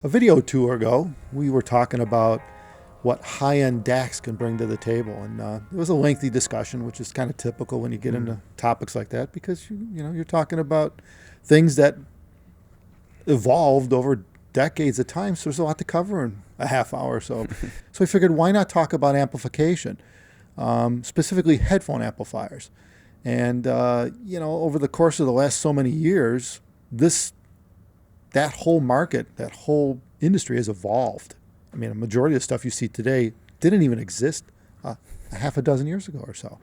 A video or two ago, we were talking about what high-end DACs can bring to the table, and it was a lengthy discussion, which is kind of typical when you get into topics like that, because you're talking about things that evolved over decades of time, so there's a lot to cover in a half hour or so. So I figured, why not talk about amplification, specifically headphone amplifiers? And over the course of the last so many years, that whole market, that whole industry has evolved. I mean, a majority of the stuff you see today didn't even exist a half a dozen years ago or so.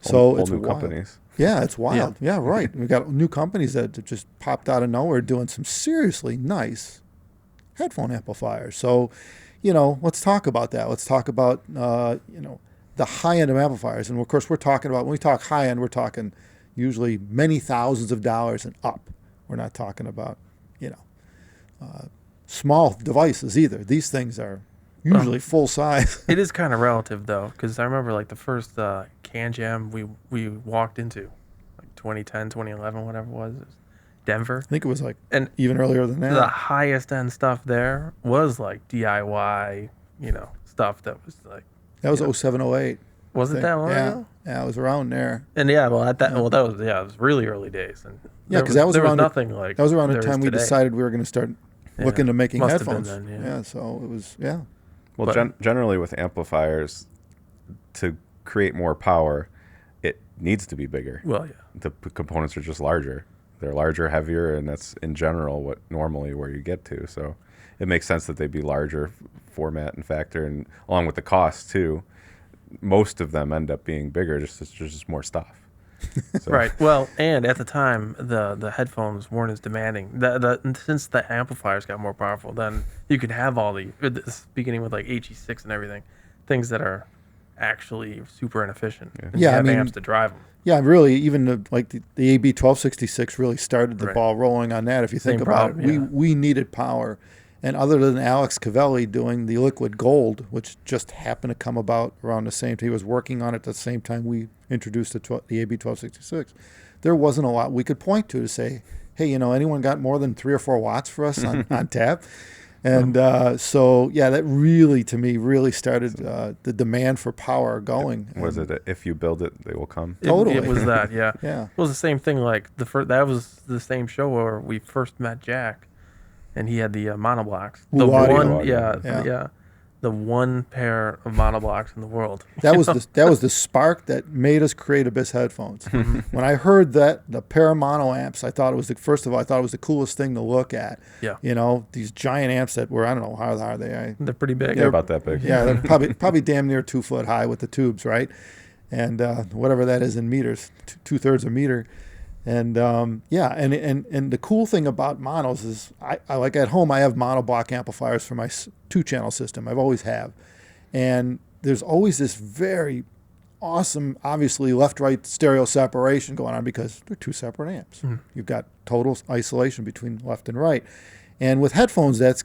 So it's new wild. Companies. Yeah, it's wild. Yeah, right. We've got new companies that just popped out of nowhere doing some seriously nice headphone amplifiers. So, let's talk about that. Let's talk about, the high end of amplifiers. And of course, we're talking about, when we talk high end, we're talking usually many thousands of dollars and up. We're not talking about small devices either. These things are usually full size. It is kind of relative though, because I remember like the first can jam we walked into, like 2010, 2011, whatever it was Denver. I think it was and even earlier than that. The highest end stuff there was like DIY, stuff that was like. That was 07, 08. Was it that long ago? Yeah, it was around there. And it was really early days. And because that was around nothing like that was around the time we today. decided we were going to start looking to making Must headphones. have been then, So it was Well, generally with amplifiers, to create more power, it needs to be bigger. Well, yeah. The components are just larger. They're larger, heavier, and that's in general where you get to. So it makes sense that they'd be larger format and factor, and along with the cost too. Most of them end up being bigger, just more stuff. So. Right. Well, and at the time, the headphones weren't as demanding. Since the amplifiers got more powerful, then you could have all beginning with like HE6 and everything, things that are actually super inefficient. Yeah, and you have amps to drive them. Yeah, really, even the AB 1266 really started the ball rolling on that. If you think about it, we needed power. And other than Alex Cavelli doing the liquid gold, which just happened to come about around the same time, he was working on it at the same time we introduced the AB 1266, there wasn't a lot we could point to say, hey, anyone got more than 3 or 4 watts for us on tap? And that really, to me, really started the demand for power going. Was it if you build it, they will come? Totally. It was that, yeah. Yeah. It was the same thing, like that was the same show where we first met Jack. And he had the monoblocks. The one pair of monoblocks in the world. That was the spark that made us create Abyss headphones. When I heard that the pair of mono amps, I thought it was the coolest thing to look at. Yeah. These giant amps that were, I don't know how are they. They're pretty big. They're about that big. Yeah, they're probably damn near 2 foot high with the tubes, right? And whatever that is in meters, 2/3 a meter. And and the cool thing about monos is I like at home I have monoblock amplifiers for my 2-channel system. I've always have. And there's always this very awesome, obviously left-right stereo separation going on because they're 2 separate amps. You've got total isolation between left and right. And with headphones, that's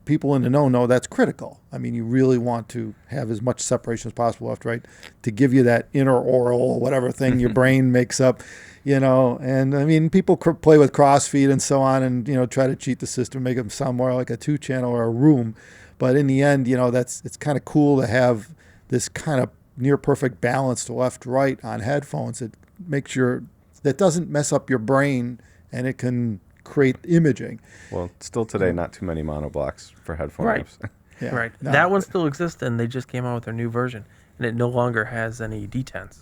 people in the know that's critical. I mean, you really want to have as much separation as possible left, right, to give you that inner aural, whatever thing your brain makes up, and I mean, people play with crossfeed and so on and, try to cheat the system, make them sound more like a 2-channel or a room. But in the end, it's kind of cool to have this kind of near perfect balance to left, right on headphones. It makes that doesn't mess up your brain, and it can create imaging. Well, still today, not too many monoblocks for headphone amps. Yeah. Right. No. That one still exists, and they just came out with their new version, and it no longer has any detents.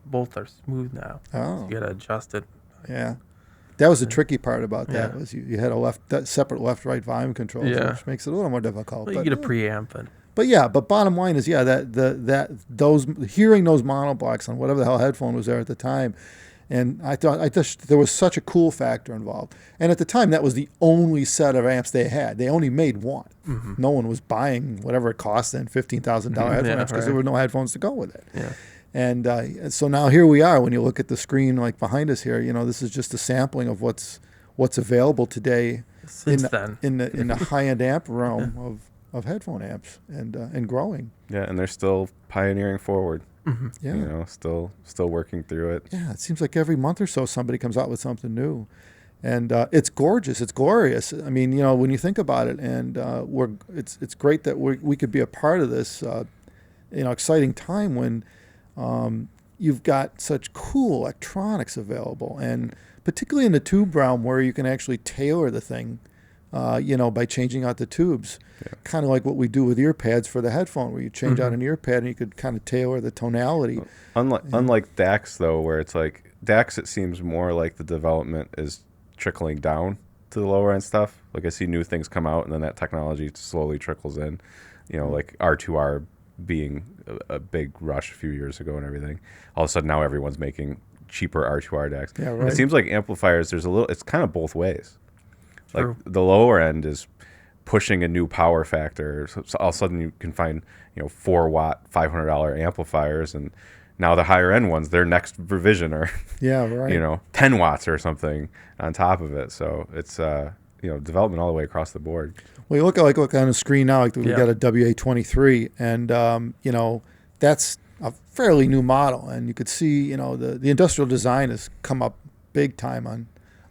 Both are smooth now. Oh. So you got to adjust it. Yeah. That was the tricky part about that was you had a separate left-right volume controls, which makes it a little more difficult. Well, you get a preamp. But bottom line is, that those hearing those monoblocks on whatever the hell headphone was there at the time, and I just there was such a cool factor involved. And at the time, that was the only set of amps they had. They only made one. Mm-hmm. No one was buying whatever it cost then, $15,000 headphone amps, because there were no headphones to go with it. Yeah. And so now here we are. When you look at the screen like behind us here, this is just a sampling of what's available today in the high-end amp realm of headphone amps and growing. Yeah, and they're still pioneering forward. Mm-hmm. Yeah. Still working through it. Yeah, it seems like every month or so somebody comes out with something new. And it's gorgeous. It's glorious. I mean, you know, when you think about it, and it's great that we could be a part of this, you know, exciting time when you've got such cool electronics available, and particularly in the tube realm where you can actually tailor the thing, you know, by changing out the tubes. Yeah. Kind of like what we do with ear pads for the headphone, where you change out an ear pad and you could kind of tailor the tonality. Unlike DAX, though, where it's like DAX, it seems more like the development is trickling down to the lower end stuff. Like I see new things come out, and then that technology slowly trickles in. You know, like R2R being a big rush a few years ago and everything. All of a sudden now everyone's making cheaper R2R DAX. Yeah, right. It seems like amplifiers, it's kind of both ways. Like True. the lower end is pushing a new power factor. So all of a sudden you can find, you know, 4-watt, $500 amplifiers, and now the higher end ones, their next revision are, Yeah, right. you know, 10 watts or something on top of it. So it's, you know, development all the way across the board. Well, you look on the screen now, like we Yeah. got a WA23, and you know, that's a fairly new model, and you could see, you know, the industrial design has come up big time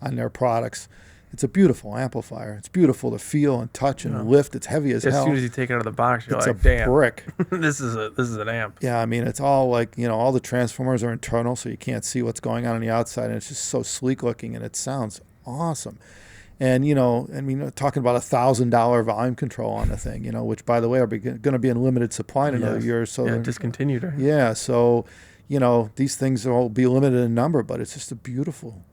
on their products. It's a beautiful amplifier. It's beautiful to feel and touch and lift. It's heavy as As hell. soon as you take it out of the box, you're It's like, a damn, brick. this is an amp. Yeah, I mean, it's all like, you know, all the transformers are internal, so you can't see what's going on the outside, and it's just so sleek looking, and it sounds awesome. And, you know, I mean, talking about $1,000 volume control on the thing, you know, which, by the way, are going to be in limited supply in another Yes. year or so. Yeah, discontinued her. Yeah, so, you know, these things will be limited in number, but it's just a beautiful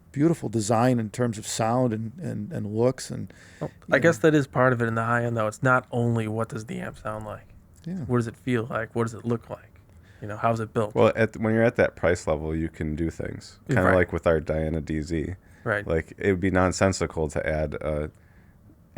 design in terms of sound and looks. And Well, I guess that is part of it in the high end, though. It's not only what does the amp sound like. yeah, What does it feel like? What does it look like? You know, how's it built? Well, when you're at that price level, you can do things. Kind of Right. like with our Diana DZ. Right. Like, it would be nonsensical to add a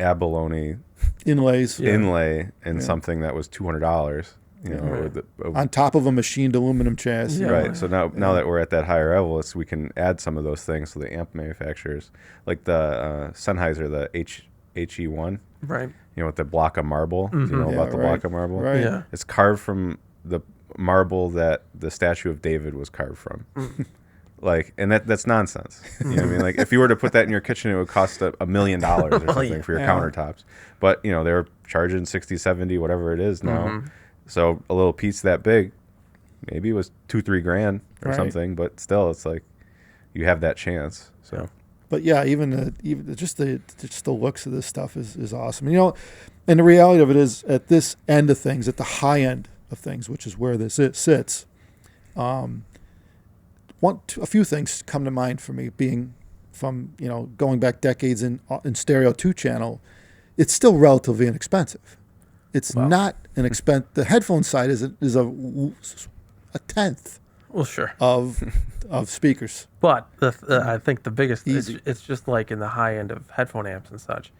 abalone inlays Yeah. inlay in Yeah. something that was $200. You know, Right. on top of a machined aluminum chassis. Yeah. right. So now that we're at that higher level, we can add some of those things to the amp manufacturers, like the Sennheiser, the HE1. Right. You know, with the block of marble. Do you know Yeah, about the right. block of marble? Right. Yeah. It's carved from the marble that the statue of David was carved from. Like, and that's nonsense. You know what I mean? Like, if you were to put that in your kitchen, it would cost $1 million or something for your Yeah. countertops. But, you know, they're charging 60, 70, whatever it is now. So a little piece that big, maybe it was $2-3 grand or Right. something, but still, it's like you have that chance. So But yeah, even just the looks of this stuff is awesome. You know, and the reality of it is, at this end of things, at the high end of things, which is where this sits, a few things come to mind for me. Being from, you know, going back decades in stereo 2-channel, it's still relatively inexpensive. It's Wow. not an expense. The headphone side is a tenth Well, sure. of speakers. But I think the biggest, Easy. it's just like in the high end of headphone amps and such.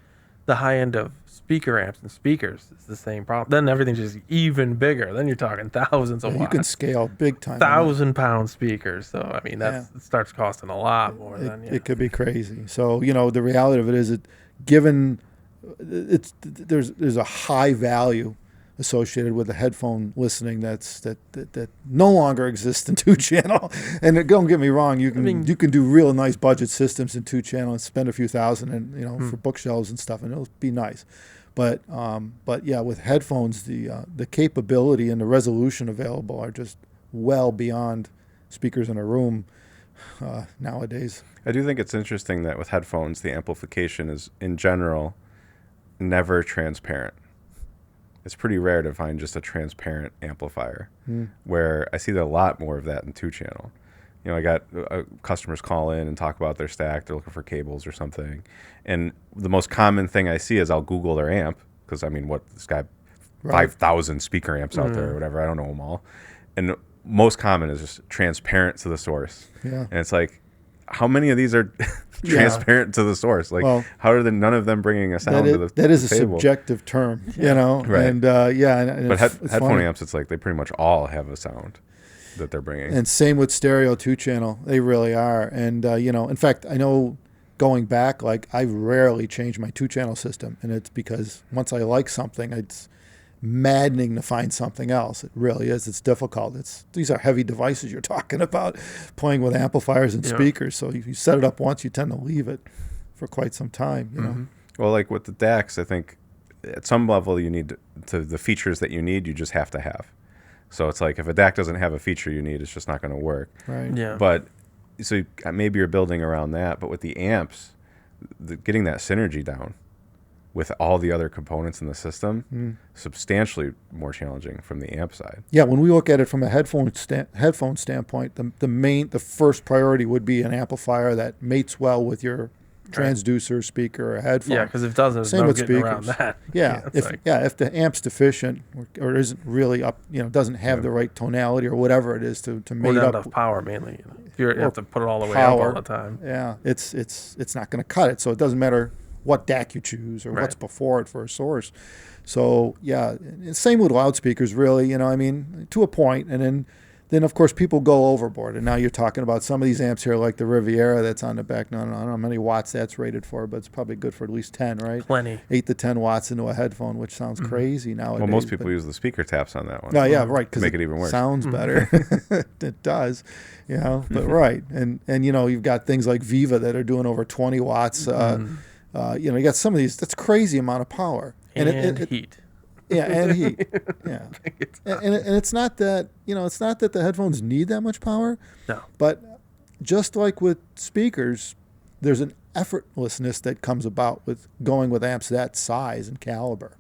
The high end of speaker amps and speakers is the same problem. Then everything's just even bigger. Then you're talking thousands of You watts. can scale big time. 1,000-pound speakers. So, I mean, it starts costing a lot more than, It could be crazy. So, you know, the reality of it is that given there's a high value associated with the headphone listening that no longer exists in 2-channel. And don't get me wrong, you can do real nice budget systems in 2-channel and spend a few thousand and, you know, for bookshelves and stuff, and it'll be nice. But yeah, with headphones, the capability and the resolution available are just well beyond speakers in a room nowadays. I do think it's interesting that with headphones, the amplification is, in general, never transparent. It's pretty rare to find just a transparent amplifier, where I see a lot more of that in 2-channel. You know, I got customers call in and talk about their stack. They're looking for cables or something. And the most common thing I see is I'll Google their amp, because, I mean, this guy, 5,000 speaker amps out there or whatever. I don't know them all. And most common is just transparent to the source. Yeah. And it's like, how many of these are transparent to the source? Like, Well, how are none of them bringing a sound to the that is a table? subjective term, you know? Right. And and But it's headphone funny. amps, it's like they pretty much all have a sound that they're bringing. And same with stereo 2-channel. They really are. And, you know, in fact, I know going back, like, I rarely change my 2-channel system. And it's because once I like something, it's maddening to find something else. It really is. It's difficult. These are heavy devices you're talking about, playing with amplifiers and speakers. So if you set it up once, you tend to leave it for quite some time. You know. Well, like with the DACs, I think at some level you need to the features that you need, you just have to have. So it's like if a DAC doesn't have a feature you need, it's just not going to work. Right. Yeah. But so maybe you're building around that, but with the amps, getting that synergy down with all the other components in the system, substantially more challenging from the amp side. Yeah, when we look at it from a headphone standpoint, the first priority would be an amplifier that mates well with your transducer, speaker, or headphone. Yeah, because if it doesn't, there's Same no with getting speakers. around that. Yeah, if the amp's deficient or isn't really up, doesn't have the right tonality or whatever it is to Or mate not up. enough power, mainly. If you have to put it all the way power. up all the time. Yeah, it's not going to cut it. So it doesn't matter what DAC you choose or what's before it for a source. So yeah, and same with loudspeakers, really. To a point, and then of course people go overboard. And now you're talking about some of these amps here, like the Riviera, that's on the back. I don't know how many watts that's rated for, but it's probably good for at least 10, right? Plenty. 8 to 10 watts into a headphone, which sounds crazy nowadays. Well, most people use the speaker taps on that one. Oh yeah, right. To make it even worse. Sounds better. It does, but right. And you've got things like Viva that are doing over 20 watts. You got some of these. That's crazy amount of power And heat. Yeah, and heat. Yeah, and it's not that it's not that the headphones need that much power. No. But just like with speakers, there's an effortlessness that comes about with going with amps that size and caliber,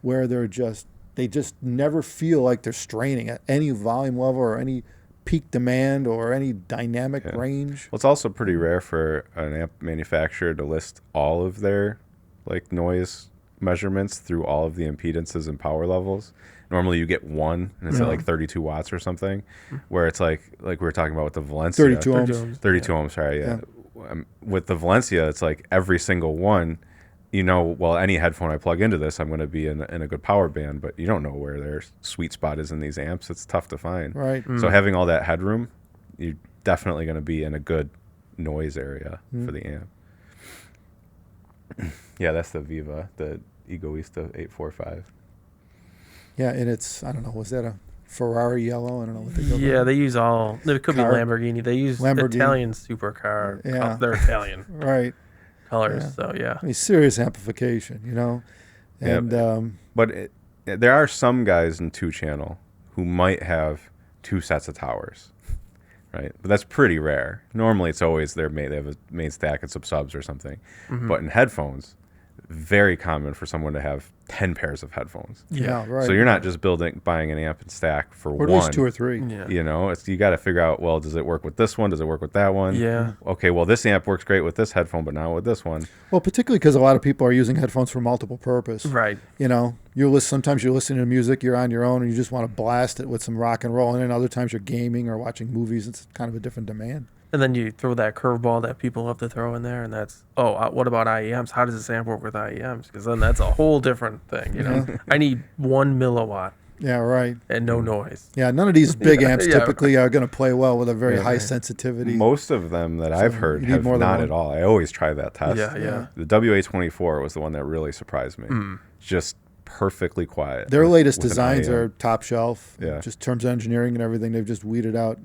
where they just never feel like they're straining at any volume level or any peak demand or any dynamic range. Well, it's also pretty rare for an amp manufacturer to list all of their noise measurements through all of the impedances and power levels. Normally you get one and it's at 32 watts or something, where it's like we were talking about with the Valencia. 32 ohms. 32 ohms, sorry, yeah. With the Valencia, it's like every single one, any headphone I plug into this, I'm going to be in a good power band, but you don't know where their sweet spot is in these amps. It's tough to find. Right. So having all that headroom, you're definitely going to be in a good noise area for the amp. Yeah, that's the Viva, the Egoista 845. Yeah, and it's, I don't know, was that a Ferrari yellow? I don't know what they go Yeah, by. they use it could be Lamborghini. They use Italian supercar. Yeah. They're Italian Right. colors, Yeah. so yeah. I mean, serious amplification, And But there are some guys in 2-channel who might have 2 sets of towers, right? But that's pretty rare. Normally it's always they have a main stack and some subs or something. But in headphones, very common for someone to have 10 pairs of headphones. yeah, right. So you're not just buying an amp and stack for or one. at least 2 or 3. Yeah. You got to figure out, well, does it work with this one? Does it work with that one? Yeah. Okay, well, this amp works great with this headphone, but not with this one. Well, particularly because a lot of people are using headphones for multiple purpose. Right. Sometimes you're listening to music, you're on your own, and you just want to blast it with some rock and roll. And then other times you're gaming or watching movies. It's kind of a different demand. And then you throw that curveball that people love to throw in there, and that's, what about IEMs? How does this amp work with IEMs? Because then that's a whole different thing, I need 1 milliwatt Yeah, right. and no noise. Yeah, none of these big amps Yeah. typically are going to play well with a very high sensitivity. Most of them that I've heard you need have more than not one. at all. I always try that test. Yeah. The WA24 was the one that really surprised me. Just perfectly quiet. Their latest with an designs IEM. are top shelf. Yeah. Just in terms of engineering and everything, they've just weeded out,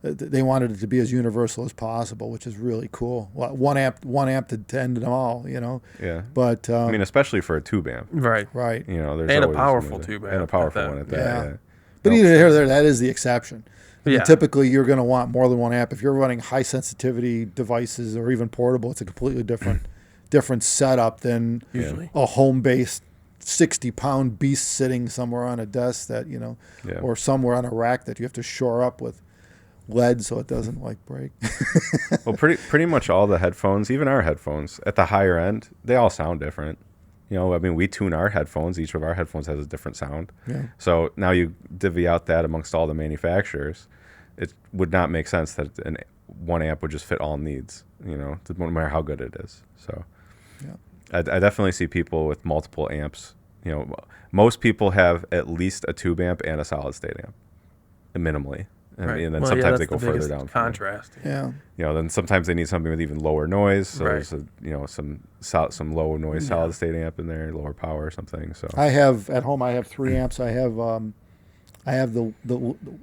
they wanted it to be as universal as possible, which is really cool. One amp to end them all, Yeah. But I mean, especially for a tube amp. Right. right. There's And a always powerful another- tube And a amp powerful at one that. at that, yeah. But either here or there, that is the exception. I mean, Yeah. typically, you're going to want more than one amp. If you're running high sensitivity devices or even portable, it's a completely different setup than Usually. a home-based 60-pound beast sitting somewhere on a desk that or somewhere on a rack that you have to shore up with lead so it doesn't break. Well, pretty much all the headphones, even our headphones at the higher end, they all sound different. We tune our headphones. Each of our headphones has a different sound. Yeah. So now you divvy out that amongst all the manufacturers. It would not make sense that one amp would just fit all needs, no matter how good it is. So Yeah. I definitely see people with multiple amps. Most people have at least a tube amp and a solid state amp, minimally. Right. And then Well, sometimes that's they go the further biggest down. From there. contrast. Yeah. Then sometimes they need something with even lower noise. So Right. there's some low noise solid state amp in there, lower power or something. So I have at home. I have 3 amps. I have the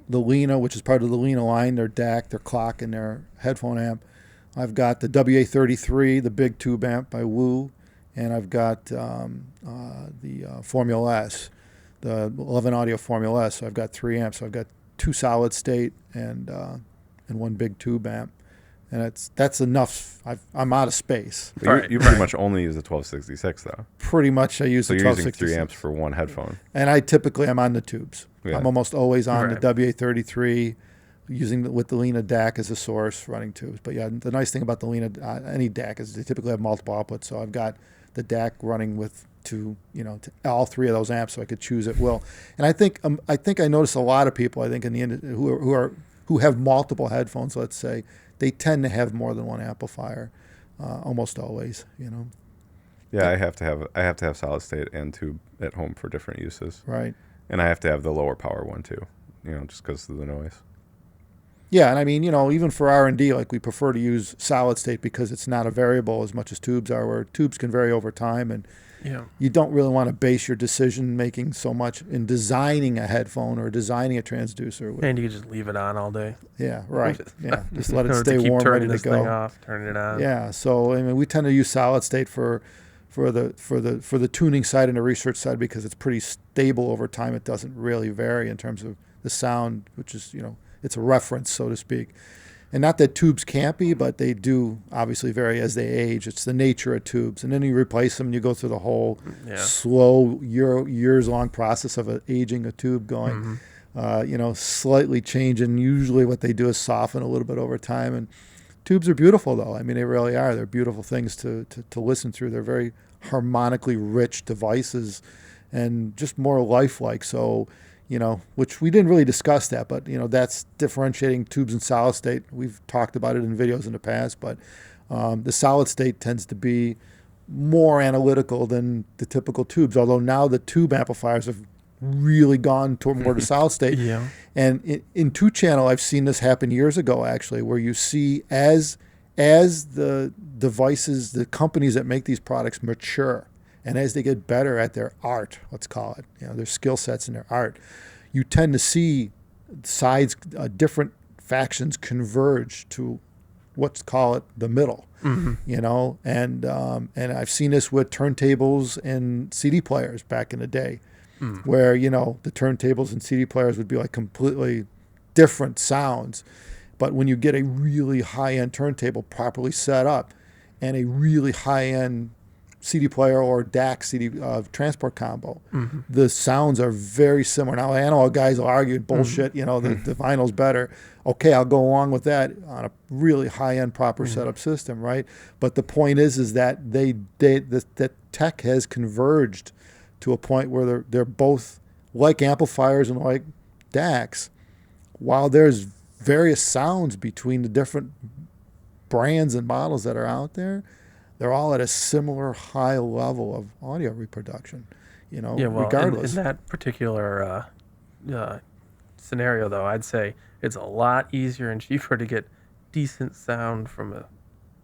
Lena, which is part of the Lena line. Their DAC, their clock, and their headphone amp. I've got the WA33, the big tube amp by Wu, and I've got the Formula S, the 11 Audio Formula S. So I've got 3 amps. So I've got 2 solid state and 1 big tube amp, and that's enough. I'm out of space. But you pretty much only use the 1266 though. Pretty much, I use So the you're using 1266. 3 amps for one headphone. And I typically am on the tubes. Yeah. I'm almost always on Right. the WA33, using with the Lena DAC as a source, running tubes. But yeah, the nice thing about the Lena any DAC is they typically have multiple outputs. So I've got the DAC running with to all 3 of those amps, so I could choose at will. And I think I notice a lot of people, I think in the industry who have multiple headphones, let's say, they tend to have more than one amplifier, almost always. Yeah, I have to have solid state and tube at home for different uses. Right. And I have to have the lower power one too, just because of the noise. Yeah, and I mean, even for R&D, like we prefer to use solid state because it's not a variable as much as tubes are, where tubes can vary over time, and you don't really want to base your decision making so much in designing a headphone or designing a transducer. And you can just leave it on all day. Yeah, right. Yeah, just let it To stay keep warm, ready turning to this thing go. off, turning it on. Yeah, so I mean, we tend to use solid state for the tuning side and the research side because it's pretty stable over time. It doesn't really vary in terms of the sound, which is it's a reference, so to speak. And not that tubes can't be, but they do obviously vary as they age. It's the nature of tubes. And then you replace them, and you go through the whole slow years-long process of aging a tube, going, slightly changing. Usually what they do is soften a little bit over time. And tubes are beautiful, though. I mean, they really are. They're beautiful things to listen through. They're very harmonically rich devices and just more lifelike. So, which we didn't really discuss that, but, that's differentiating tubes and solid state. We've talked about it in videos in the past, but the solid state tends to be more analytical than the typical tubes, although now the tube amplifiers have really gone toward more to solid state. Yeah. And in 2-channel, I've seen this happen years ago, actually, where you see as the devices, the companies that make these products mature, and as they get better at their art, let's call it, their skill sets and their art, you tend to see sides, different factions converge to what's call it the middle, and I've seen this with turntables and CD players back in the day, where the turntables and CD players would be like completely different sounds, but when you get a really high-end turntable properly set up and a really high-end CD player or DAC CD transport combo, the sounds are very similar. Now, analog guys will argue bullshit, the vinyl's better. Okay, I'll go along with that on a really high-end proper setup system, right? But the point is that the tech has converged to a point where they're both like amplifiers and like DACs, while there's various sounds between the different brands and models that are out there. They're all at a similar high level of audio reproduction, regardless. In that particular scenario, though, I'd say it's a lot easier and cheaper to get decent sound from a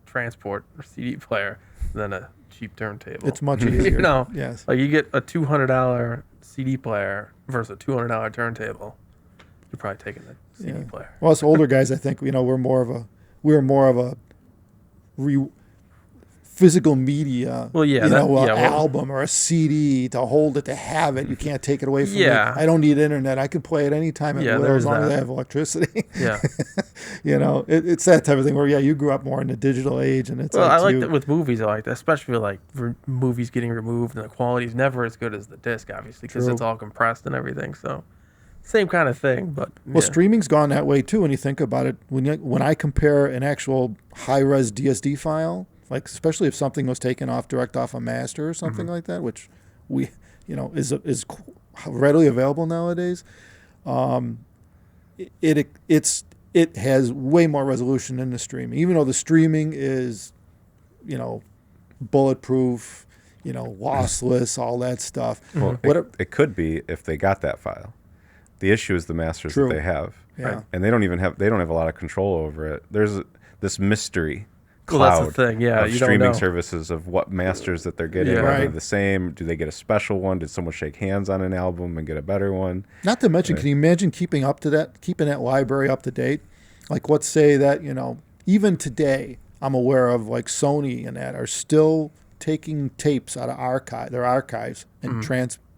transport or CD player than a cheap turntable. It's much easier. Yes. Like you get a $200 CD player versus a $200 turntable, you're probably taking the CD player. Well, us older guys, I think, we're more of a physical media, album or a CD to hold it, to have it. You can't take it away from me. I don't need internet. I can play it anytime at will as long as I have electricity. Yeah. It's that type of thing where, you grew up more in the digital age. And it's I like that with movies. I like that, especially with like movies getting removed and the quality is never as good as the disc, obviously, because it's all compressed and everything. So same kind of thing. But streaming's gone that way too when you think about it. When I compare an actual high-res DSD file, like especially if something was taken direct off a master or something like that, which is readily available nowadays. It has way more resolution than the streaming, even though the streaming is, bulletproof, lossless, all that stuff. Well, it could be if they got that file. The issue is the masters that they have, and they don't have a lot of control over it. There's this mystery cloud that's the thing. Yeah, of you streaming don't know. services of what masters that they're getting. Are they the same? Do they get a special one? Did someone shake hands on an album and get a better one? Not to mention, can you imagine keeping that library up to date? Like, let's say that, even today, I'm aware of, like Sony and that, are still taking tapes out of their archives and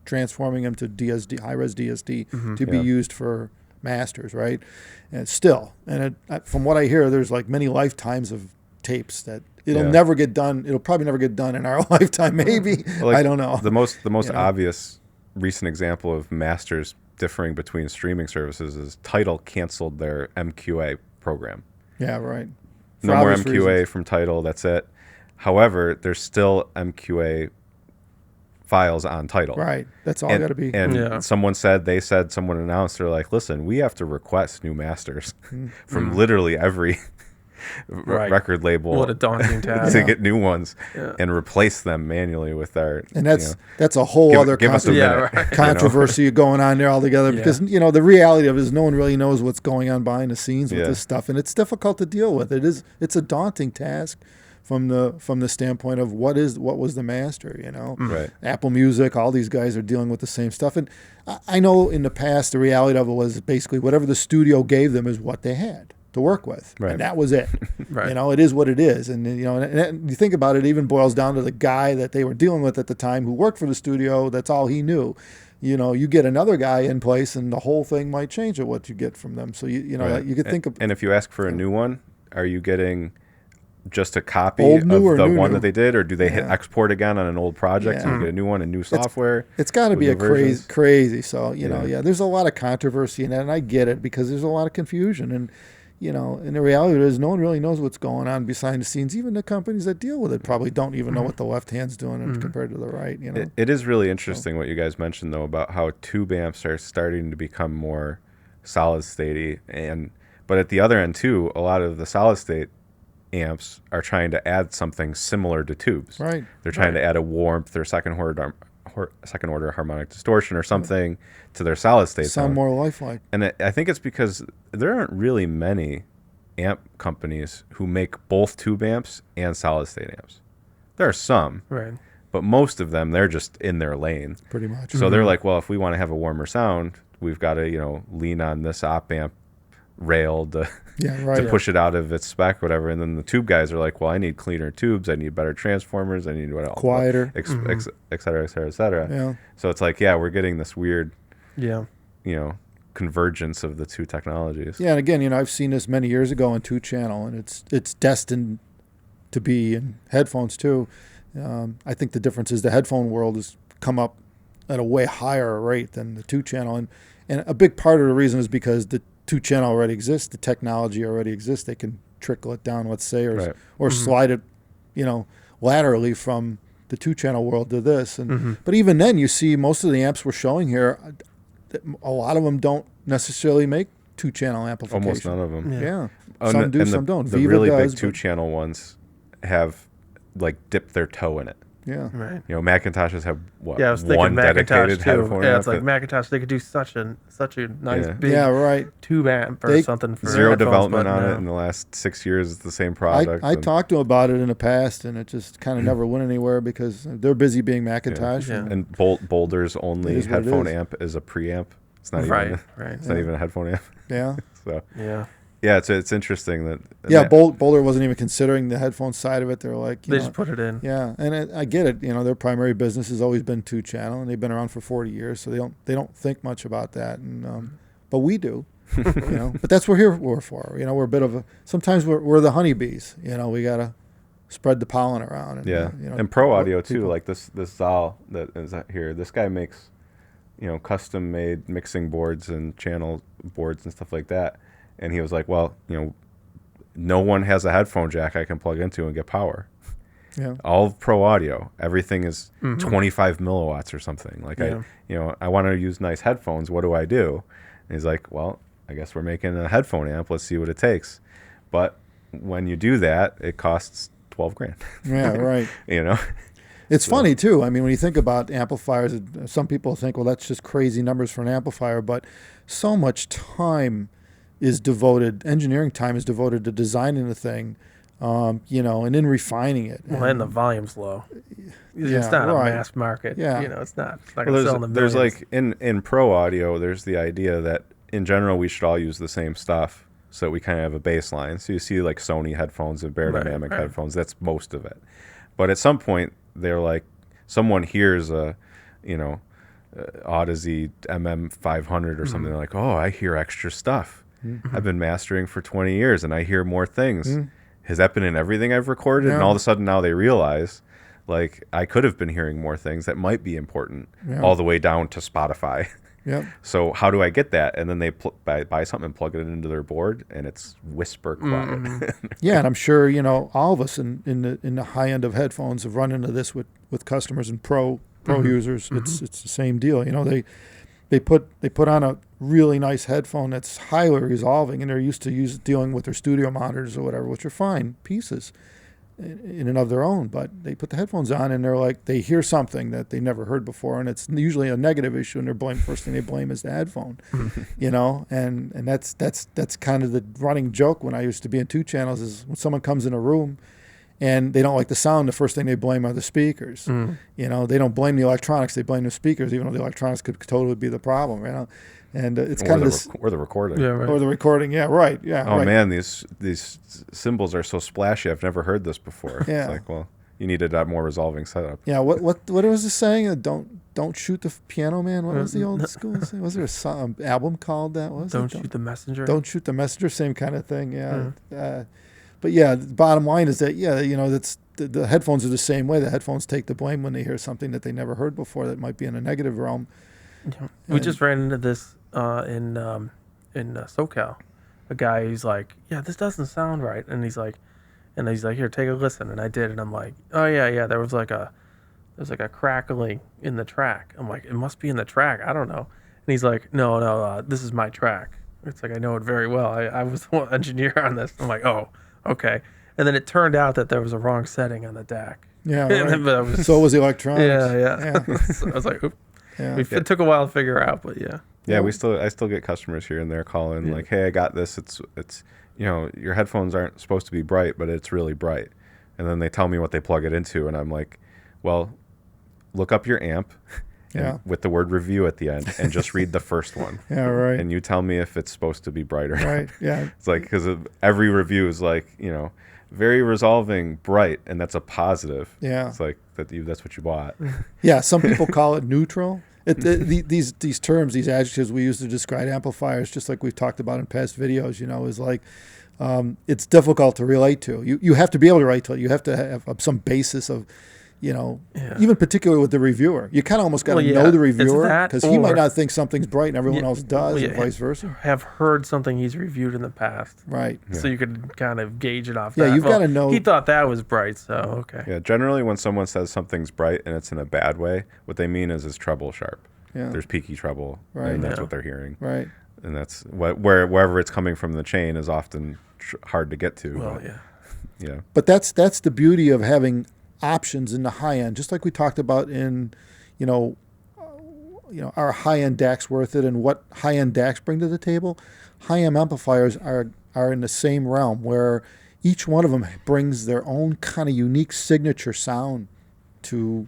transforming them to DSD, high-res DSD, to be used for masters, right? And still, from what I hear, there's like many lifetimes of tapes that it'll never get done. It'll probably never get done in our lifetime, maybe. Like, I don't know. The most obvious recent example of masters differing between streaming services is Tidal canceled their MQA program. Yeah, right. No more MQA from Tidal. That's it. However, there's still MQA files on Tidal. Right. That's all got to be. And someone announced, they're like, listen, we have to request new masters from literally every record label. What a daunting task. To get new ones and replace them manually with our. And that's a whole other controversy going on there altogether, because the reality of it is no one really knows what's going on behind the scenes with this stuff, and it's difficult to deal with. It's a daunting task from the standpoint of what was the master, Right. Apple Music, all these guys are dealing with the same stuff, and I know in the past the reality of it was basically whatever the studio gave them is what they had to work with, and that was it. Right. It is what it is, and and you think about it, even boils down to the guy that they were dealing with at the time who worked for the studio. That's all he knew. You get another guy in place, and the whole thing might change at what you get from them. So you could think of. And if you ask for a new one, are you getting just a copy of the one that they did, or do they hit export again on an old project and you get a new one and new software? It's got to be a crazy. So there's a lot of controversy in that, and I get it because there's a lot of confusion, and and the reality is no one really knows what's going on behind the scenes. Even the companies that deal with it probably don't even know what the left hand's doing compared to the right. It is really interesting what you guys mentioned though about how tube amps are starting to become more solid statey, but at the other end too, a lot of the solid state amps are trying to add something similar to tubes. Right. They're trying to add a warmth or second order harmonic distortion or something to their solid state sound more lifelike. And I think it's because there aren't really many amp companies who make both tube amps and solid state amps. There are some, right? But most of them, they're just in their lane. Pretty much. So they're like, well, if we want to have a warmer sound, we've got to lean on this op amp rail to push it out of its spec, whatever. And then the tube guys are like, well, I need cleaner tubes, I need better transformers, I need what else? Quieter, et cetera, et cetera, et cetera. Yeah. So it's like, we're getting this weird, convergence of the two technologies. Yeah, and again, I've seen this many years ago in 2-channel, and it's destined to be in headphones too. I think the difference is the headphone world has come up at a way higher rate than the 2-channel, and a big part of the reason is because the 2-channel already exists, the technology already exists. They can trickle it down, let's say, or slide it, laterally from the 2-channel world to this. And but even then, you see most of the amps we're showing here, a lot of them don't necessarily make 2-channel amplification. Almost none of them. Yeah. Some do, some don't. The Viva really does, big 2-channel ones have dipped their toe in it. Yeah. Right. Macintoshes have what? Yeah, I was one thinking Macintosh dedicated too. headphone Yeah, amp it's like Macintosh. They could do such a nice big tube amp or something. For zero headphones, development on it in the last 6 years. It's the same product. I talked to them about it in the past, and it just kind of never went anywhere because they're busy being Macintosh. Yeah. And Boulder's only headphone amp is a preamp. It's not even It's not even a headphone amp. Yeah. So yeah, it's interesting that. Boulder wasn't even considering the headphone side of it. They're like, they just put it in. Yeah, and I get it. Their primary business has always been 2-channel, and they've been around for 40 years, so they don't think much about that. And but we do. But that's what we're for. We're a bit of sometimes we're the honeybees. We gotta spread the pollen around. And, and pro audio too. Like this Zal that is here. This guy makes custom made mixing boards and channel boards and stuff like that. And he was like, well, no one has a headphone jack I can plug into and get power. Yeah. All of pro audio, everything is 25 milliwatts or something. Like I want to use nice headphones. What do I do? And he's like, well, I guess we're making a headphone amp. Let's see what it takes. But when you do that, it costs $12,000. Yeah, right. It's funny too. I mean, when you think about amplifiers, some people think, well, that's just crazy numbers for an amplifier. But so much time engineering time is devoted to designing the thing, and then refining it. Well, and the volume's low. It's not a mass market. Yeah. It's not going to sell in the there's millions. like in pro audio, there's the idea that in general we should all use the same stuff so that we kind of have a baseline. So you see like Sony headphones and Beyerdynamic right. headphones. That's most of it. But at some point, they're like, someone hears a, Odyssey MM500 or something. They're like, oh, I hear extra stuff. I've been mastering for 20 years and I hear more things. Has that been in everything I've recorded? Yeah. And all of a sudden now they realize, like, I could have been hearing more things that might be important, all the way down to Spotify. Yep. So how do I get that? And then they buy something and plug it into their board, and it's whisper quiet. Yeah, and I'm sure all of us in the high end of headphones have run into this with customers and pro users. It's the same deal. They put on a really nice headphone that's highly resolving, and they're used to dealing with their studio monitors or whatever, which are fine pieces in and of their own. But they put the headphones on, and they're like, they hear something that they never heard before, and it's usually a negative issue, and first thing they blame is the headphone. And that's kind of the running joke when I used to be in 2 channels, is when someone comes in a room and they don't like the sound, the first thing they blame are the speakers. They don't blame the electronics, they blame the speakers, even though the electronics could totally be the problem. And it's kind of this, or the recording. Yeah, right. or the recording. Yeah, right. Yeah. Oh right. man, these cymbals are so splashy. I've never heard this before. Yeah. It's like, well, you needed a more resolving setup. Yeah. What was the saying? Don't shoot the piano man. What was the old school saying? Was there an album called that? What was Don't it? shoot the messenger. Don't shoot the messenger. Same kind of thing. Yeah. But yeah, the bottom line is that that's the headphones are the same way. The headphones take the blame when they hear something that they never heard before that might be in a negative realm. Yeah. We just ran into this in SoCal. A guy, he's like, yeah, this doesn't sound right, and he's like, here, take a listen, and I did, and I'm like, oh yeah, there was like a crackling in the track. I'm like, it must be in the track. I don't know. And he's like, no, this is my track. It's like, I know it very well. I was the engineer on this. I'm like, oh, okay. And then it turned out that there was a wrong setting on the DAC. Yeah. And Right. So was the electronics. Yeah. So I was like, oops. Yeah. It took a while to figure out, but yeah. Yeah, I still get customers here and there calling like, hey, I got this. It's your headphones aren't supposed to be bright, but it's really bright. And then they tell me what they plug it into, and I'm like, well, look up your amp with the word review at the end and just read the first one. Yeah, right. And you tell me if it's supposed to be bright or not. Right, yeah. It's like, because every review is like, very resolving, bright, and that's a positive. Yeah. It's like that's what you bought. Yeah, some people call it neutral. These terms, these adjectives we use to describe amplifiers, just like we've talked about in past videos, is like it's difficult to relate to. You have to be able to relate to it. You have to have some basis of, even particularly with the reviewer. You kind of almost got to know the reviewer, because he might not think something's bright and everyone else does, and vice versa. Have heard something he's reviewed in the past. Right. So you could kind of gauge it off that. Yeah, you've got to know. He thought that was bright, so okay. Yeah, generally when someone says something's bright and it's in a bad way, what they mean is treble sharp. Yeah. There's peaky treble, Right. and that's what they're hearing. Right. And that's wherever it's coming from the chain is often hard to get to. Well, but, yeah. But that's the beauty of having options in the high end, just like we talked about in, our high end DACs worth it, and what high end DACs bring to the table. High end amplifiers are in the same realm, where each one of them brings their own kind of unique signature sound to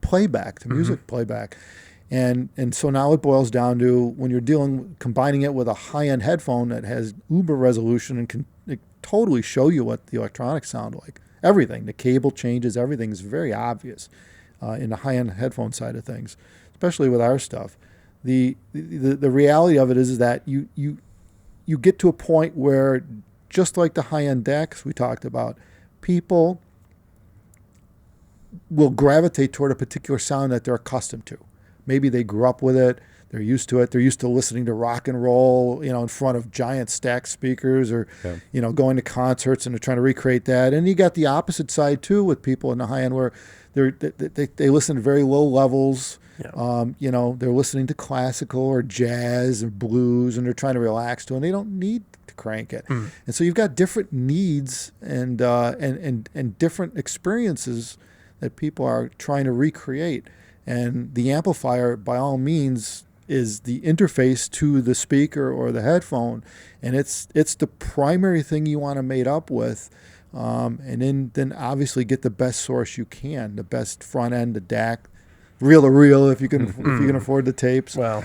playback, to music playback. And so now it boils down to, when you're combining it with a high-end headphone that has uber resolution and can totally show you what the electronics sound like. Everything, the cable changes, everything is very obvious in the high-end headphone side of things, especially with our stuff. The reality of it is that you get to a point where, just like the high-end DACs we talked about, people will gravitate toward a particular sound that they're accustomed to. Maybe they grew up with it. They're used to it. They're used to listening to rock and roll, in front of giant stacked speakers, or, going to concerts, and they're trying to recreate that. And you got the opposite side too, with people in the high end, where they listen to very low levels. Yeah. They're listening to classical or jazz or blues, and they're trying to relax to it, and they don't need to crank it. And so you've got different needs and different experiences that people are trying to recreate. And the amplifier, by all means, is the interface to the speaker or the headphone, and it's the primary thing you want to mate up with, and then obviously get the best source you can, the best front end, the DAC, reel to reel if you can afford the tapes. Well,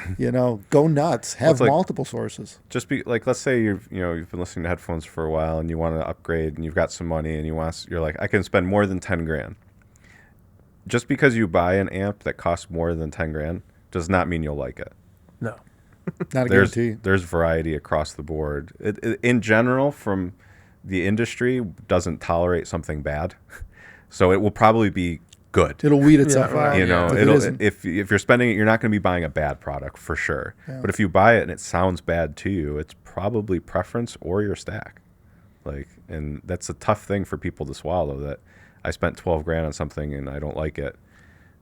Go nuts. Have it's like- multiple sources. Just be like, let's say you've been listening to headphones for a while and you want to upgrade and you've got some money and you're like, I can spend more than 10 grand. Just because you buy an amp that costs more than 10 grand does not mean you'll like it. no. Not a guarantee. There's variety across the board. In general, from the industry, doesn't tolerate something bad, so it will probably be good. It'll weed itself Yeah, right. out. If you're spending it, you're not going to be buying a bad product for sure. Yeah. But if you buy it and it sounds bad to you, it's probably preference or your stack. And that's a tough thing for people to swallow. That I spent 12 grand on something and I don't like it.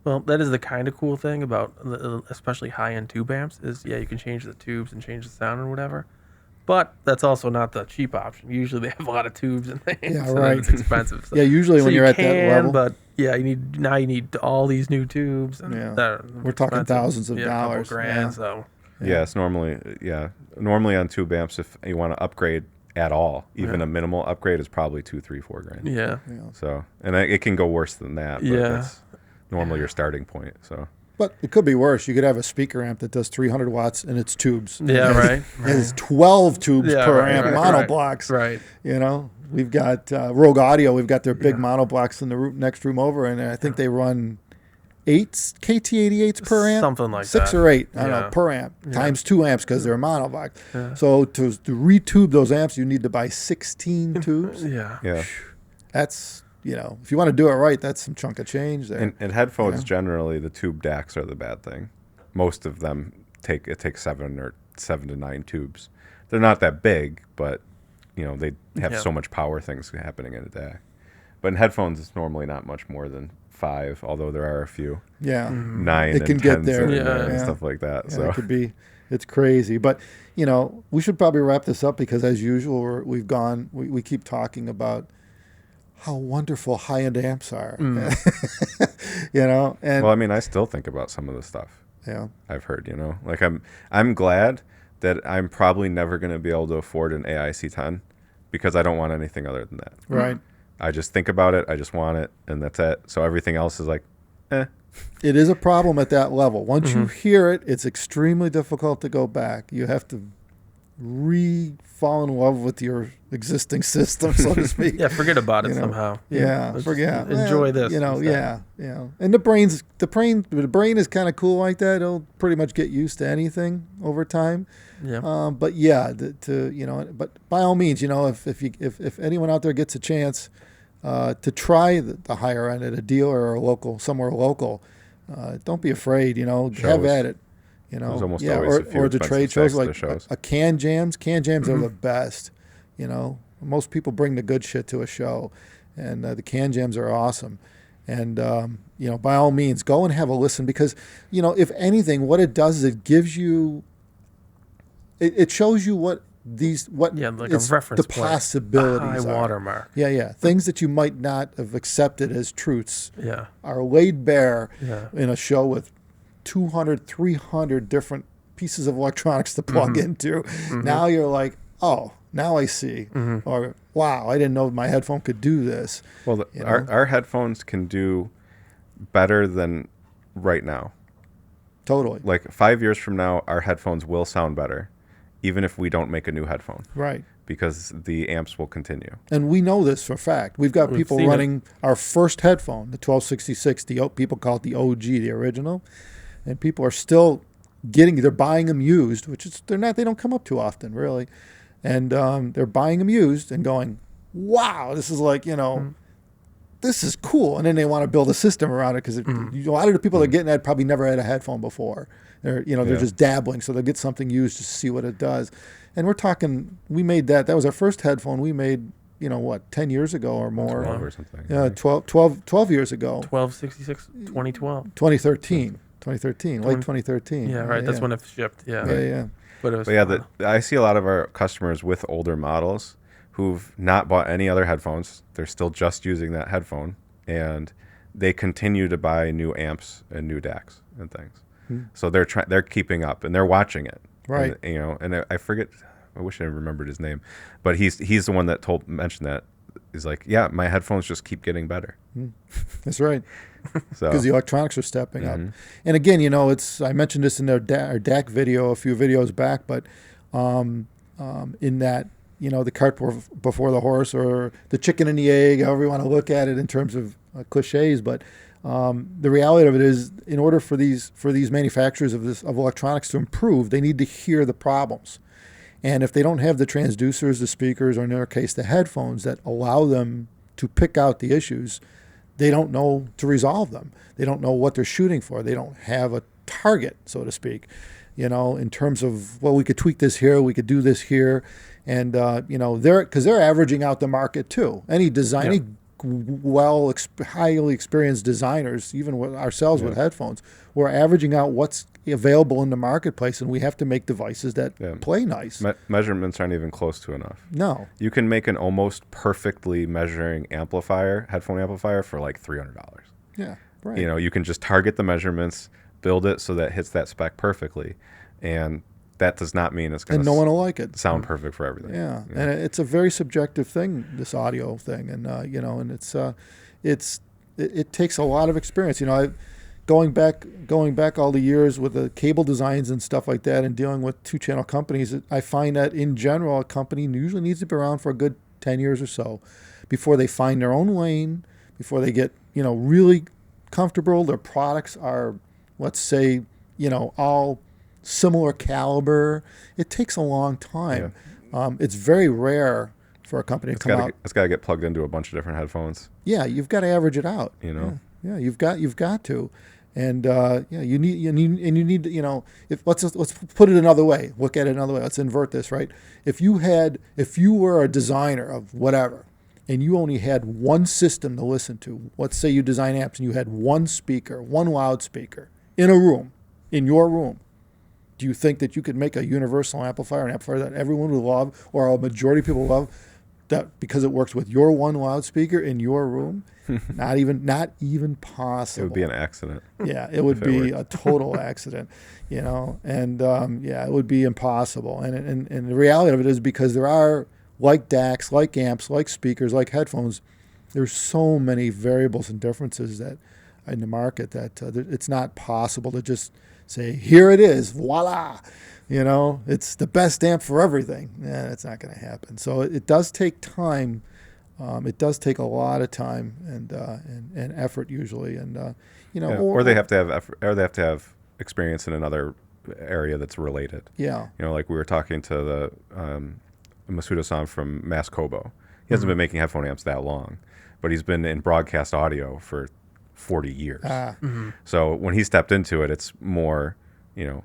Well, that is the kind of cool thing about especially high-end tube amps is, you can change the tubes and change the sound or whatever. But that's also not the cheap option. Usually they have a lot of tubes and things. Yeah, and right. It's expensive. So, Yeah, usually so when you you're at that level. But you need all these new tubes. And Yeah. We're talking thousands of dollars. A couple grand. Yeah. So Yeah, it's normally on tube amps, if you want to upgrade at all, even a minimal upgrade is probably 2, 3, 4 grand. yeah. So, and it can go worse than that. But Yeah. that's normally your starting point. So, But it could be worse. You could have a speaker amp that does 300 watts and it's tubes. Yeah, right. It has 12 tubes Yeah, per right, amp, right, monoblocks. Right. We've got Rogue Audio. We've got their big monoblocks in the next room over, and I think they run 8 KT88s per amp. Something like 6 that. or 8, I don't know, Yeah. per amp, times 2 amps because they're monoblock. Yeah. So to retube those amps, you need to buy 16 tubes. Yeah. yeah. That's, if you want to do it right, that's some chunk of change there. And headphones, generally, the tube DACs are the bad thing. Most of them takes 7 to 9 tubes. They're not that big, but they have so much power things happening in a DAC. But in headphones, it's normally not much more than 5, although there are a few Yeah. 9 It can and get 10s there. in Yeah. and Yeah. stuff like that. Yeah, So it could be, it's crazy. But, we should probably wrap this up because as usual, we keep talking about how wonderful high-end amps are, and well, I mean, I still think about some of the stuff yeah, I've heard. Like I'm glad that I'm probably never going to be able to afford an AIC10 because I don't want anything other than that. right. I just think about it, I just want it, and that's it. So everything else is like, eh. It is a problem at that level. Once you hear it, it's extremely difficult to go back. You have to fall in love with your existing system, so to speak. Yeah, forget about it somehow. Yeah, Let's enjoy this. instead. And the brain is kind of cool like that. It'll pretty much get used to anything over time. Yeah. But yeah, but by all means, if anyone out there gets a chance to try the higher end at a dealer or somewhere local, don't be afraid. Have at it. There's almost always a few or the trade shows expensive like specs to shows. a Can Jams. Can Jams are the best. Most people bring the good shit to a show, and the Can Jams are awesome. And by all means, go and have a listen because if anything, what it does is it gives you, it shows you what like a reference the point. possibilities High are. watermark. Yeah, things that you might not have accepted as truths Yeah. are laid bare Yeah. in a show with 200, 300 different pieces of electronics to plug into. Now you're like, oh, now I see. Or, wow, I didn't know my headphone could do this. Well, our headphones can do better than right now. Totally. Like 5 years from now, our headphones will sound better, even if we don't make a new headphone, Right. because the amps will continue. And we know this for a fact. We've got people seen running our first headphone, the 1266. People call it the OG, the original. And people are still they're buying them used, which is, they don't come up too often, really. And they're buying them used and going, wow, this is like, this is cool. And then they want to build a system around it because a lot of the people that are getting that probably never had a headphone before. They're just dabbling, so they'll get something used to see what it does. And we're talking, we made that was our first headphone we made, 10 years ago or more. 12 or something. Yeah, 12 years ago. 1266, 2012. 2013, late 2013. Yeah, right. That's when it shipped. Yeah. Yeah. But it was. But yeah, I see a lot of our customers with older models who've not bought any other headphones. They're still just using that headphone, and they continue to buy new amps and new DACs and things. So they're keeping up and they're watching it. Right. And, I forget. I wish I remembered his name, but he's the one that mentioned that he's like, yeah, my headphones just keep getting better. That's right. So Because the electronics are stepping up. Mhm. And again, you know, I mentioned this in our DAC video a few videos back, but in that, you know, the cart before the horse, or the chicken and the egg, however you want to look at it in terms of cliches, but the reality of it is, in order for these manufacturers of electronics to improve, they need to hear the problems. And if they don't have the transducers, the speakers, or in their case, the headphones that allow them to pick out the issues, they don't know to resolve them. They don't know what they're shooting for. They don't have a target, so to speak, you know, in terms of, well, we could tweak this here, we could do this here. And, you know, because they're averaging out the market too. Any design, any highly experienced designers, even with ourselves with headphones, we're averaging out what's available in the marketplace, and we have to make devices that play nice. Measurements aren't even close to enough. No. You can make an almost perfectly measuring headphone amplifier for like $300. Yeah, right. You know, you can just target the measurements, build it so that it hits that spec perfectly, and that does not mean it's going to no one will like it. Sound perfect for everything. Yeah, and it's a very subjective thing, this audio thing, and you know, and it takes a lot of experience. You know, going back all the years with the cable designs and stuff like that, and dealing with 2-channel companies, I find that in general, a company usually needs to be around for a good 10 years or so before they find their own lane, before they get, you know, really comfortable. Their products are, let's say, you know, all similar caliber. It takes a long time. It's very rare for a company to come out. It's got to get plugged into a bunch of different headphones. Yeah, you've got to average it out. You know. Yeah, you've got to, and you need to, you know, let's put it another way. Look at it another way. Let's invert this, right? If you were a designer of whatever, and you only had one system to listen to, let's say you design amps and you had one speaker, one loudspeaker in a room, in your room. Do you think that you could make a universal amplifier, an amplifier that everyone would love, or a majority of people love, that because it works with your one loudspeaker in your room? Not even possible. It would be an accident. Yeah, it would be a total accident, you know, and it would be impossible. And the reality of it is, because there are, like DACs, like amps, like speakers, like headphones, there's so many variables and differences that in the market that it's not possible to just say, here it is, voila, you know, it's the best amp for everything. Yeah, that's not going to happen. So it does take time. It does take a lot of time and effort usually, and you know, or they have to have effort, or they have to have experience in another area that's related. Yeah, you know, like we were talking to the Masuda-san from Mass Kobo. He hasn't been making headphone amps that long, but he's been in broadcast audio for 40 years. So when he stepped into it, it's more, you know,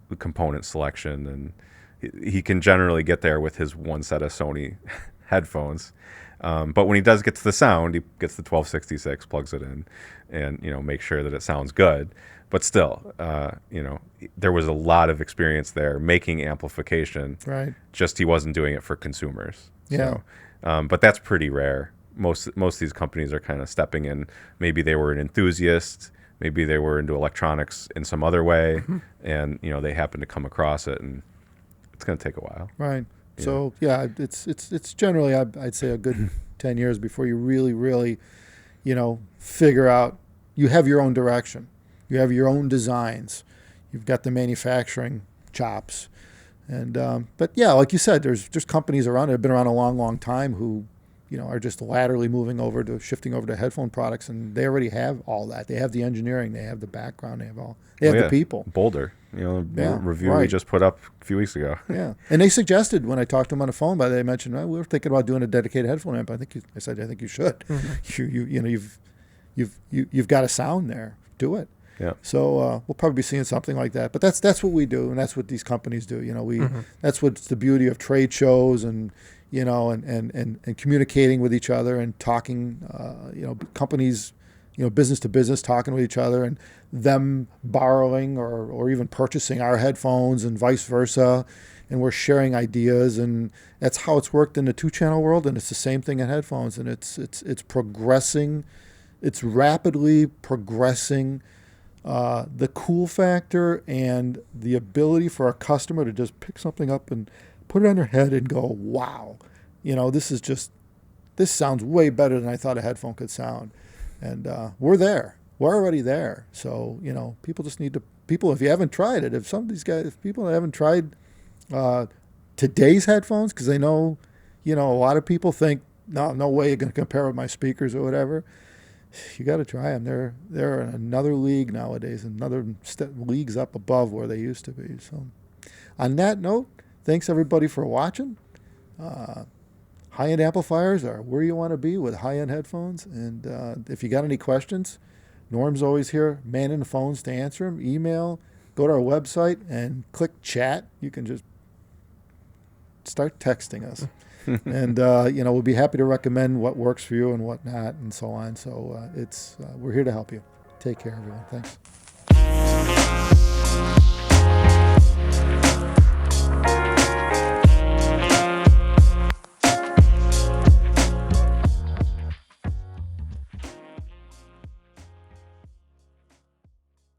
the component selection, and he can generally get there with his one set of Sony headphones. But when he does get to the sound, he gets the 1266, plugs it in, and, you know, make sure that it sounds good. But still, you know, there was a lot of experience there making amplification. Right. Just he wasn't doing it for consumers. Yeah. So, but that's pretty rare. Most of these companies are kind of stepping in. Maybe they were an enthusiast. Maybe they were into electronics in some other way, and, you know, they happen to come across it, and it's going to take a while. Right. So yeah, it's generally, I'd say, a good 10 years before you really, you know, figure out, you have your own direction, you have your own designs, you've got the manufacturing chops, and but yeah, like you said, there's companies around that have been around a long time who, you know, are just laterally shifting over to headphone products, and they already have all that. They have the engineering, they have the background, they have the people. Boulder, you know, review we just put up a few weeks ago. Yeah, and they suggested, when I talked to them on the phone, they mentioned, well, we were thinking about doing a dedicated headphone amp. I said I think you should. You know, you've got a sound there. Do it. Yeah. So we'll probably be seeing something like that. But that's what we do, and that's what these companies do. You know, that's what's the beauty of trade shows, and, you know, and communicating with each other and talking. You know, companies, you know, business to business, talking with each other, and them borrowing or even purchasing our headphones, and vice versa, and we're sharing ideas, and that's how it's worked in the 2-channel world, and it's the same thing in headphones, and it's progressing, it's rapidly progressing. The cool factor and the ability for a customer to just pick something up and put it on their head and go, wow, you know, this is just this sounds way better than I thought a headphone could sound. And we're there. We're already there. So, people just need to, if you haven't tried it, if some of these guys, if people haven't tried today's headphones, because they know, a lot of people think, no way you're going to compare with my speakers or whatever. You got to try them. They're in another league nowadays, another leagues up above where they used to be. So on that note, thanks everybody for watching. High-end amplifiers are where you want to be with high-end headphones. And if you got any questions, Norm's always here, manning the phones to answer them. Email, go to our website and click chat. You can just start texting us. And, we'll be happy to recommend what works for you and what not and so on. So we're here to help you. Take care, everyone. Thanks.